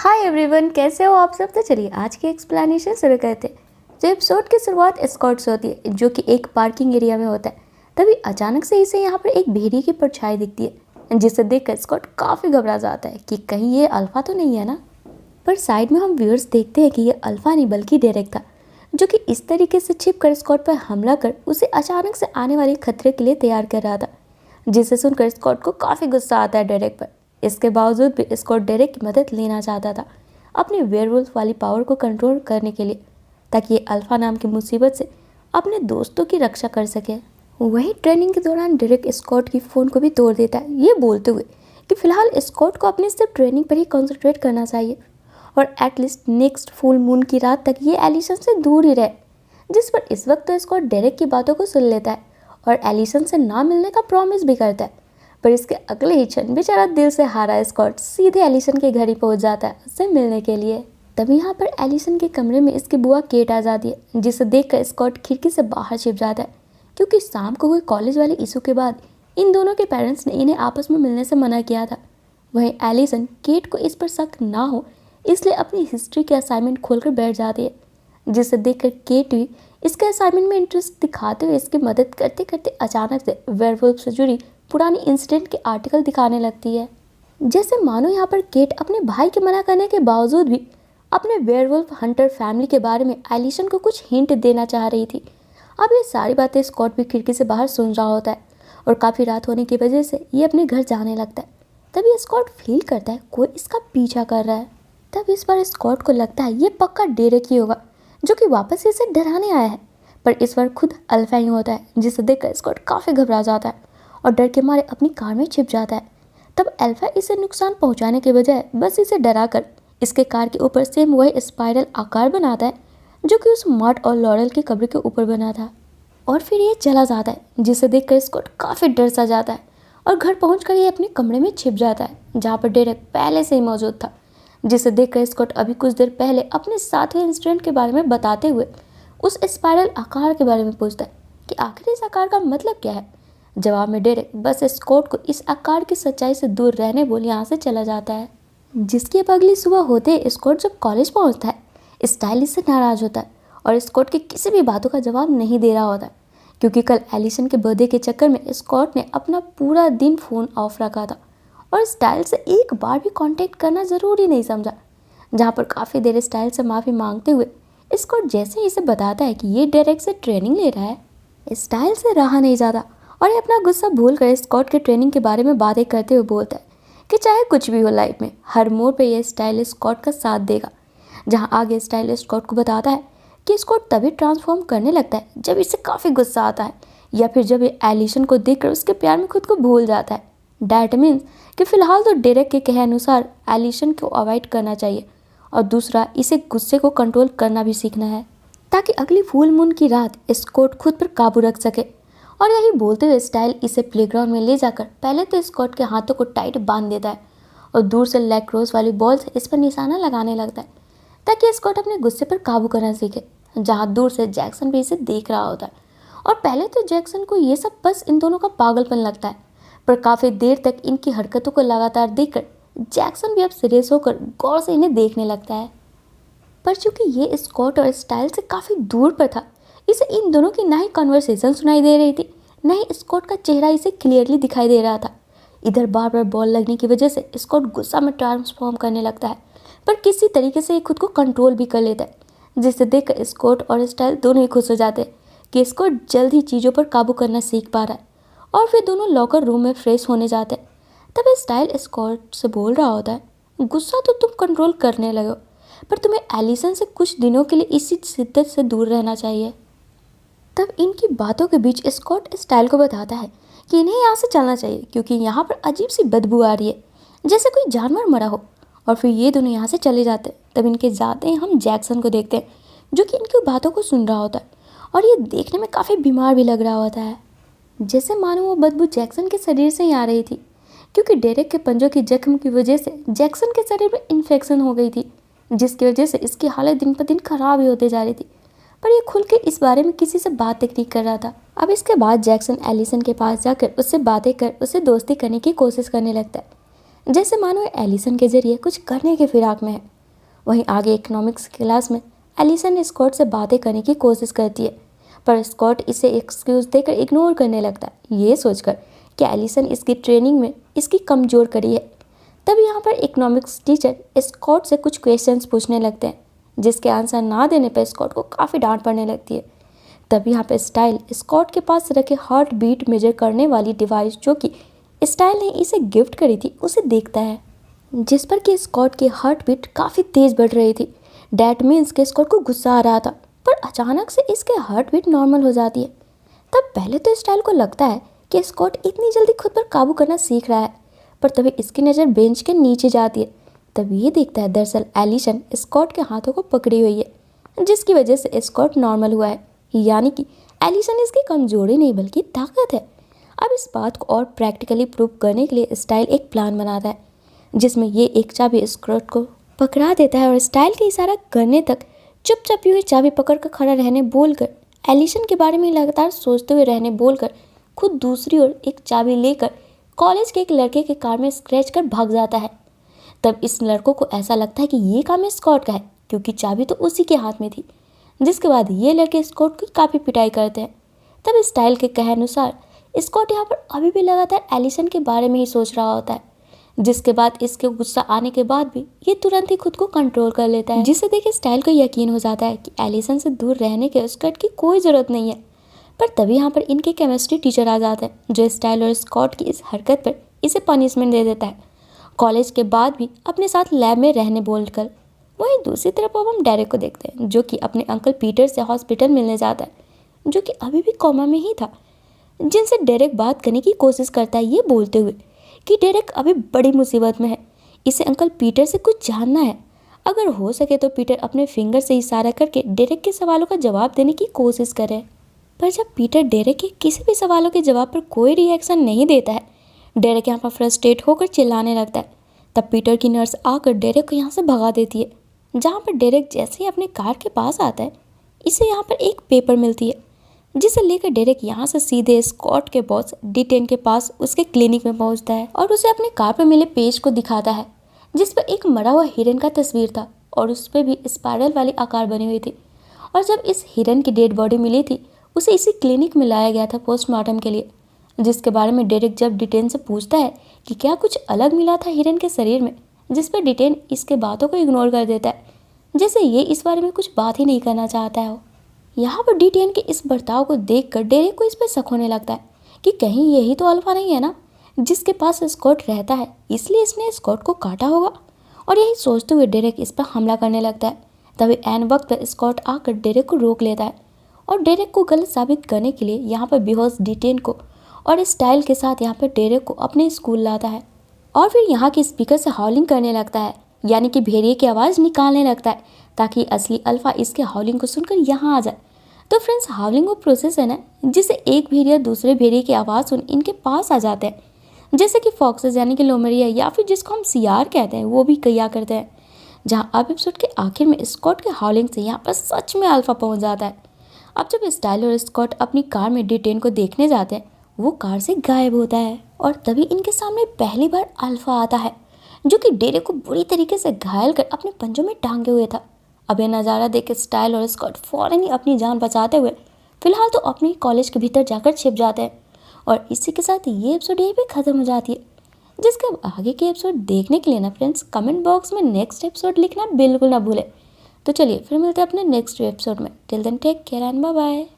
Hi everyone, कैसे हो आप सब। तो चलिए आज की एक्सप्लेनेशन शुरू करते हैं। तो एपिसोड की शुरुआत स्कॉट से होती है जो कि एक पार्किंग एरिया में होता है। तभी अचानक से इसे यहाँ पर एक भेड़िए की परछाई दिखती है जिसे देखकर स्कॉट काफ़ी घबरा जाता है कि कहीं ये अल्फा तो नहीं है ना। पर साइड में हम व्यूअर्स देखते हैं कि ये अल्फा नहीं बल्कि डेरेक था, जो कि इस तरीके से छिप कर स्कॉट पर हमला कर उसे अचानक से आने वाले खतरे के लिए तैयार कर रहा था, जिसे सुनकर स्कॉट को काफ़ी गुस्सा आता है डेरेक पर। इसके बावजूद भी स्कॉट डेरेक की मदद लेना चाहता था अपनी वेयरवुल्फ वाली पावर को कंट्रोल करने के लिए, ताकि ये अल्फा नाम की मुसीबत से अपने दोस्तों की रक्षा कर सके। वहीं ट्रेनिंग के दौरान डेरेक स्कॉट की फ़ोन को भी तोड़ देता है, ये बोलते हुए कि फिलहाल स्कॉट को अपनी सिर्फ ट्रेनिंग पर ही कंसंट्रेट करना चाहिए और एटलीस्ट नेक्स्ट फुल मून की रात तक ये एलिसन से दूर ही रहे। जिस पर इस वक्त तो स्कॉट डेरेक की बातों को सुन लेता है और एलिसन से ना मिलने का प्रॉमिस भी करता है। पर इसके अगले ही क्षण बेचारा दिल से हारा स्कॉट सीधे एलिसन के घर ही पहुंच जाता है उससे मिलने के लिए। तभी यहाँ पर एलिसन के कमरे में इसकी बुआ केट आ जाती है, जिसे देखकर स्कॉट खिड़की से बाहर छिप जाता है, क्योंकि शाम को हुए कॉलेज वाले इशू के बाद इन दोनों के पेरेंट्स ने इन्हें आपस में मिलने से मना किया था। वहीं एलिसन केट को इस पर शक ना हो इसलिए अपनी हिस्ट्री के असाइनमेंट खोलकर बैठ जाती है, जिसे देखकर केट भी इसके असाइनमेंट में इंटरेस्ट दिखाते हुए इसकी मदद करते करते अचानक से वेयरवुल्फ से जुड़ी पुरानी इंसिडेंट के आर्टिकल दिखाने लगती है। जैसे मानो यहाँ पर केट अपने भाई के मना करने के बावजूद भी अपने वेयरवुल्फ हंटर फैमिली के बारे में एलिसन को कुछ हिंट देना चाह रही थी। अब ये सारी बातें स्कॉट भी खिड़की से बाहर सुन रहा होता है और काफ़ी रात होने की वजह से ये अपने घर जाने लगता है। तभी स्कॉट फील करता है कोई इसका पीछा कर रहा है। तब इस बार स्कॉट को लगता है ये पक्का डेरेक ही होगा जो कि वापस इसे डराने आया है। पर इस बार खुद अल्फा ही होता है, जिसे देखकर स्कॉट काफ़ी घबरा जाता है और डर के मारे अपनी कार में छिप जाता है। तब अल्फा इसे नुकसान पहुंचाने के बजाय बस इसे डराकर इसके कार के ऊपर सेम वही स्पाइरल आकार बनाता है जो कि उस मार्ट और लॉरेल की कब्र के ऊपर बना था, और फिर ये चला जाता है, जिसे देखकर स्कॉट काफ़ी डर सा जाता है और घर पहुंचकर ये अपने कमरे में छिप जाता है जहाँ पर डेरेक पहले से ही मौजूद था, जिसे देखकर स्कॉट अभी कुछ देर पहले अपने साथ हुए इंसिडेंट के बारे में बताते हुए उस स्पाइरल आकार के बारे में पूछता है कि आखिर इस आकार का मतलब क्या है। जवाब में डेरेक बस स्कॉट को इस आकार की सच्चाई से दूर रहने बोल यहाँ से चला जाता है। जिसकी अब अगली सुबह होते स्कॉट जब कॉलेज पहुँचता है, स्टाइल इससे नाराज होता है और स्कॉट की किसी भी बातों का जवाब नहीं दे रहा होता है, क्योंकि कल एलिसन के बर्थडे के चक्कर में स्कॉट ने अपना पूरा दिन फ़ोन ऑफ रखा था और स्टाइल से एक बार भी कांटेक्ट करना ज़रूरी नहीं समझा। जहाँ पर काफ़ी देर स्टाइल से माफ़ी मांगते हुए स्कॉट जैसे ही इसे बताता है कि ये डेरेक से ट्रेनिंग ले रहा है, स्टाइल से रहा नहीं जाता और ये अपना गुस्सा भूल कर स्कॉट के ट्रेनिंग के बारे में बातें करते हुए बोलता है कि चाहे कुछ भी हो लाइफ में, हर मोड़ पे ये स्टाइल स्कॉट का साथ देगा। जहाँ आगे स्टाइल स्कॉट को बताता है कि स्कॉट तभी ट्रांसफॉर्म करने लगता है जब इसे काफ़ी गुस्सा आता है या फिर जब ये एलिसन को देखकर उसके प्यार में खुद को भूल जाता है। डैट मीन्स कि फिलहाल तो डेरेक के कहे अनुसार एलिसन को अवॉइड करना चाहिए और दूसरा इसे गुस्से को कंट्रोल करना भी सीखना है, ताकि अगली फुल मून की रात स्कॉट खुद पर काबू रख सके। और यही बोलते हुए स्टाइल इसे प्लेग्राउंड में ले जाकर पहले तो स्कॉट के हाथों को टाइट बांध देता है और दूर से लैक्रोस वाली बॉल से इस पर निशाना लगाने लगता है ताकि स्कॉट अपने गुस्से पर काबू करना सीखे। जहाँ दूर से जैक्सन भी इसे देख रहा होता है और पहले तो जैक्सन को ये सब बस इन दोनों का पागलपन लगता है, पर काफ़ी देर तक इनकी हरकतों को लगातार देखकर जैक्सन भी अब सीरियस होकर गौर से इन्हें देखने लगता है। पर चूंकि ये स्कॉट और स्टाइल से काफ़ी दूर पर था, इसे इन दोनों की ना ही कन्वर्सेशन सुनाई दे रही थी, न ही स्कॉट का चेहरा इसे क्लियरली दिखाई दे रहा था। इधर बार बार बॉल लगने की वजह से स्कॉट गुस्सा में ट्रांसफॉर्म करने लगता है, पर किसी तरीके से खुद को कंट्रोल भी कर लेता है, जिसे देखकर स्कॉट और स्टाइल दोनों ही खुश हो जाते हैं कि स्कॉट जल्द ही चीज़ों पर काबू करना सीख पा रहा है। और फिर दोनों लॉकर रूम में फ्रेश होने जाते हैं। तब स्टाइल स्कॉट से बोल रहा होता है, गुस्सा तो तुम कंट्रोल करने लगे हो, पर तुम्हें एलिसन से कुछ दिनों के लिए इसी शिद्दत से दूर रहना चाहिए। तब इनकी बातों के बीच स्कॉट स्टाइल को बताता है कि इन्हें यहाँ से चलना चाहिए क्योंकि यहाँ पर अजीब सी बदबू आ रही है, जैसे कोई जानवर मरा हो। और फिर ये दोनों यहाँ से चले जाते हैं। तब इनके जाते ही हम जैक्सन को देखते हैं, जो कि इनकी बातों को सुन रहा होता है और ये देखने में काफ़ी बीमार भी लग रहा होता है, जैसे मानो वो बदबू जैक्सन के शरीर से ही आ रही थी, क्योंकि डेरेक के पंजों की जख्म की वजह से जैक्सन के शरीर में इन्फेक्शन हो गई थी, जिसकी वजह से इसकी हालत दिन पर दिन खराब ही होते जा रही थी। पर ये खुल के इस बारे में किसी से बात तक नहीं कर रहा था। अब इसके बाद जैक्सन एलिसन के पास जाकर उससे बातें कर उससे दोस्ती करने की कोशिश करने लगता है, जैसे मानो एलिसन के जरिए कुछ करने के फिराक में है। वहीं आगे इकोनॉमिक्स की क्लास में एलिसन स्कॉट से बातें करने की कोशिश करती है, पर स्कॉट इसे एक्सक्यूज़ देकर इग्नोर करने लगता है, ये सोचकर कि एलिसन इसकी ट्रेनिंग में इसकी कमज़ोर कड़ी है। तब यहाँ पर इकोनॉमिक्स टीचर स्कॉट से कुछ क्वेश्चंस पूछने लगते हैं, जिसके आंसर ना देने पर स्कॉट को काफ़ी डांट पड़ने लगती है। तब यहाँ पर स्टाइल स्कॉट के पास रखे हार्ट बीट मेजर करने वाली डिवाइस जो कि स्टाइल ने इसे गिफ्ट करी थी उसे देखता है, जिस पर कि स्कॉट की हार्ट बीट काफ़ी तेज़ बढ़ रही थी। डैट मीन्स के स्कॉट को गुस्सा आ रहा था, पर अचानक से इसके हार्ट बीट नॉर्मल हो जाती है। तब पहले तो स्टाइल को लगता है कि स्कॉट इतनी जल्दी खुद पर काबू करना सीख रहा है, पर तभी इसकी नज़र बेंच के नीचे जाती है। तब ये देखता है दरअसल एलिसन स्कॉट के हाथों को पकड़ी हुई है, जिसकी वजह से स्कॉट नॉर्मल हुआ है, यानी कि एलिसन इसकी कमजोरी नहीं बल्कि ताकत है। अब इस बात को और प्रैक्टिकली प्रूव करने के लिए स्टाइल एक प्लान बनाता है, जिसमें ये एक चाबी स्कॉट को पकड़ा देता है और स्टाइल के इशारा करने तक चुपचाप हुए चाबी पकड़ कर खड़ा रहने बोलकर, एलिसन के बारे में लगातार सोचते हुए रहने बोलकर खुद दूसरी ओर एक चाबी लेकर कॉलेज के एक लड़के के कार में स्क्रैच कर भाग जाता है। तब इस लड़कों को ऐसा लगता है कि ये काम स्कॉट का है, क्योंकि चाबी तो उसी के हाथ में थी। जिसके बाद ये लड़के स्कॉट की काफ़ी पिटाई करते हैं। तब स्टाइल के कहे अनुसार स्कॉट यहाँ पर अभी भी लगातार एलिसन के बारे में ही सोच रहा होता है, जिसके बाद इसके गुस्सा आने के बाद भी ये तुरंत ही खुद को कंट्रोल कर लेता है, जिसे देख स्टाइल को यकीन हो जाता है कि एलिसन से दूर रहने के स्कॉट की कोई ज़रूरत नहीं है। पर तभी यहाँ पर इनके केमिस्ट्री टीचर आ जाते हैं, जो स्टाइल और स्कॉट की इस हरकत पर इसे पनिशमेंट दे देता है, कॉलेज के बाद भी अपने साथ लैब में रहने बोलकर। वहीं दूसरी तरफ अब हम डेरेक को देखते हैं, जो कि अपने अंकल पीटर से हॉस्पिटल मिलने जाता है, जो कि अभी भी कोमा में ही था, जिनसे डेरेक बात करने की कोशिश करता है, ये बोलते हुए कि डेरेक अभी बड़ी मुसीबत में है, इसे अंकल पीटर से कुछ जानना है। अगर हो सके तो पीटर अपने फिंगर से इशारा करके डेरेक के सवालों का जवाब देने की कोशिश करे। पर जब पीटर डेरेक के किसी भी सवालों के जवाब पर कोई रिएक्शन नहीं देता है, डेरेक यहाँ पर फ्रस्ट्रेट होकर चिल्लाने लगता है। तब पीटर की नर्स आकर डेरेक को यहाँ से भगा देती है, जहाँ पर डेरेक जैसे ही अपने कार के पास आता है, इसे यहाँ पर एक पेपर मिलती है, जिसे लेकर डेरेक यहाँ से सीधे स्कॉट के बॉस डिटेन के पास उसके क्लिनिक में पहुँचता है और उसे अपने कार पर मिले पेज को दिखाता है, जिस पर एक मरा हुआ हिरन का तस्वीर था और उस पर भी स्पाइरल वाली आकार बनी हुई थी। और जब इस हिरन की डेड बॉडी मिली थी, उसे इसी क्लिनिक में लाया गया था पोस्टमार्टम के लिए, जिसके बारे में डेरेक जब डिटेन से पूछता है कि क्या कुछ अलग मिला था हिरन के शरीर में, जिस पर डिटेन इसके बातों को इग्नोर कर देता है, जैसे ये इस बारे में कुछ बात ही नहीं करना चाहता है। यहाँ पर डिटेन के इस बर्ताव को देखकर डेरेक को इस पर शक होने लगता है कि कहीं यही तो अल्फा नहीं है ना, जिसके पास स्कॉट रहता है, इसलिए इसने स्कॉट को काटा होगा। और यही सोचते हुए डेरेक इस पर हमला करने लगता है। तभी एन वक्त पर स्कॉट आकर डेरेक को रोक लेता है और डेरेक को गलत साबित करने के लिए यहाँ पर बेहोश डिटेन को और स्टाइल के साथ यहाँ पर डेरेक को अपने स्कूल लाता है और फिर यहाँ के स्पीकर से हॉलिंग करने लगता है, यानी कि भेड़िए की आवाज़ निकालने लगता है, ताकि असली अल्फा इसके हॉलिंग को सुनकर यहाँ आ जाए। तो फ्रेंड्स, हॉलिंग वो प्रोसेस है ना, जिससे एक भेड़िया दूसरे भेड़िए की आवाज़ सुन इनके पास आ जाते हैं, जैसे कि फॉक्सेस यानी कि लोमड़िया या फिर जिसको हम सियार कहते हैं वो भी किया करते हैं। जहाँ अब एपिसोड के आखिर में स्कॉट के हॉलिंग से यहाँ पर सच में अल्फा पहुँच जाता है। अब जब स्टाइल और स्कॉट अपनी कार में डिटेन को देखने जाते हैं, वो कार से गायब होता है और तभी इनके सामने पहली बार अल्फा आता है, जो कि डेरेक को बुरी तरीके से घायल कर अपने पंजों में टांगे हुए था। अब यह नज़ारा देख स्टाइल और स्कॉट फौरन ही अपनी जान बचाते हुए फिलहाल तो अपने कॉलेज के भीतर जाकर छिप जाते हैं और इसी के साथ ये एपिसोड यहीं पे ख़त्म हो जाती है। जिसके अब आगे के एपिसोड देखने के लिए ना फ्रेंड्स, कमेंट बॉक्स में नेक्स्ट एपिसोड लिखना बिल्कुल ना भूलें। तो चलिए फिर मिलते हैं अपने नेक्स्ट एपिसोड में। Till then take care and bye bye.